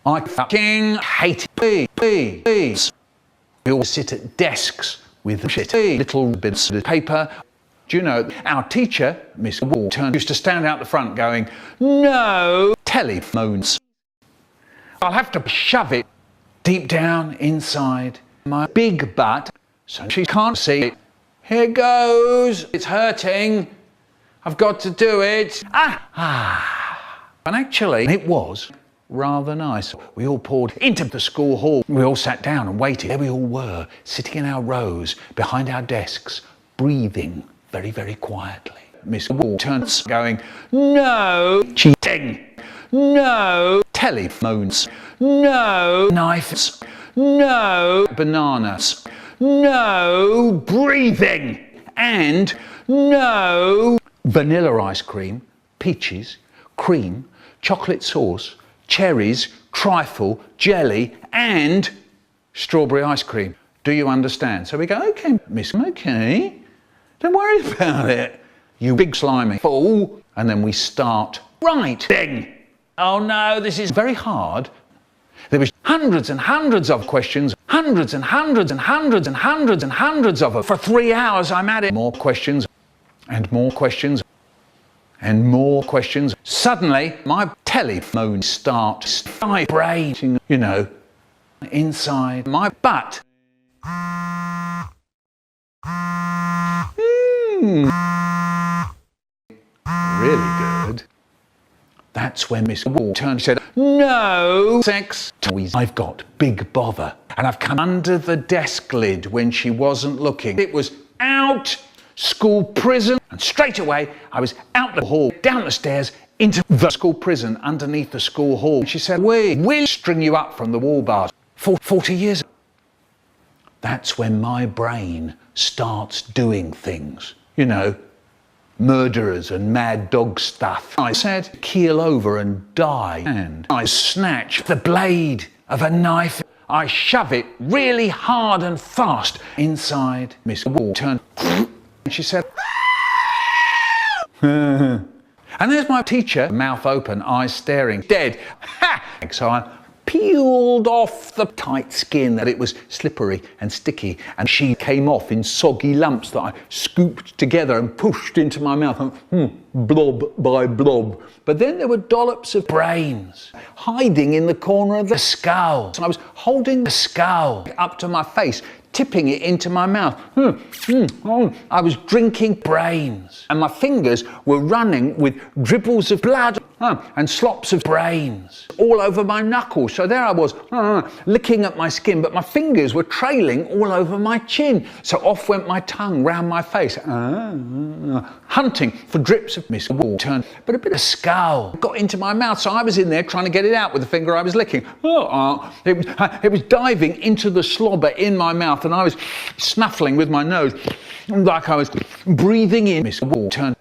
I fucking hate PPEs. We all sit at desks with shitty little bits of paper. Do you know, our teacher, Miss Walton, used to stand out the front going, "No telephones." I'll have to shove it deep down inside my big butt so she can't see it. Here goes. It's hurting. I've got to do it. And actually, it was rather nice. We all poured into the school hall. We all sat down and waited. There we all were, sitting in our rows behind our desks, breathing very, very quietly. Miss Wall turns going, "No cheating, no telephones, no knives, no bananas, no breathing, and no vanilla ice cream, peaches, cream, chocolate sauce, cherries, trifle, jelly, and strawberry ice cream. Do you understand?" So we go, "Okay, miss, okay. Don't worry about it, you big slimy fool." And then we start writing. Oh no, this is very hard. There was hundreds and hundreds of questions, hundreds and hundreds and hundreds and hundreds and hundreds of them. For 3 hours I'm at it. More questions and more questions and more questions. Suddenly my telephone starts vibrating, you know, inside my butt. Really good. That's when Miss Wall turned and said, "No sex toys. I've got big bother. And I've come under the desk lid when she wasn't looking. It was out, school prison." And straight away, I was out the hall, down the stairs, into the school prison underneath the school hall. And she said, "We'll string you up from the wall bars for 40 years. That's when my brain starts doing things, you know, murderers and mad dog stuff. I said, "Keel over and die." And I snatch the blade of a knife. I shove it really hard and fast inside Miss Walton. And she said, and there's my teacher, mouth open, eyes staring, dead. Ha! So I peeled off the tight skin that it was slippery and sticky, and she came off in soggy lumps that I scooped together and pushed into my mouth, blob by blob. But then there were dollops of brains hiding in the corner of the skull. So I was holding the skull up to my face, tipping it into my mouth. I was drinking brains, and my fingers were running with dribbles of blood and slops of brains all over my knuckles. So there I was, licking at my skin, but my fingers were trailing all over my chin. So off went my tongue round my face, hunting for drips of Miss Walton. But a bit of skull got into my mouth, so I was in there trying to get it out with the finger I was licking. It was diving into the slobber in my mouth, and I was snuffling with my nose like I was breathing in Miss Walton.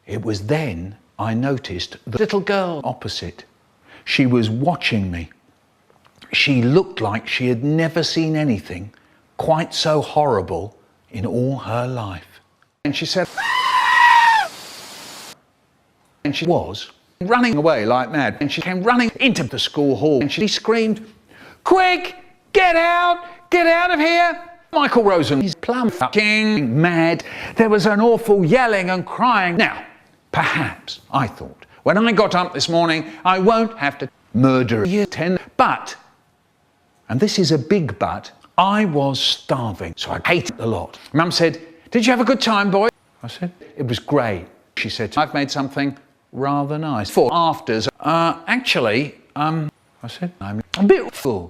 It was then I noticed the little girl opposite. She was watching me. She looked like she had never seen anything quite so horrible in all her life. And she said, and she was running away like mad. And she came running into the school hall and she screamed, "Quick, get out of here." Michael Rosen, he's plumb fucking mad. There was an awful yelling and crying. Now, perhaps, I thought, when I got up this morning, I won't have to murder year 10. But, and this is a big but, I was starving, so I ate a lot. Mum said, "Did you have a good time, boy?" I said, "It was great." She said, "I've made something rather nice for afters." Actually, I said, "I'm a bit full."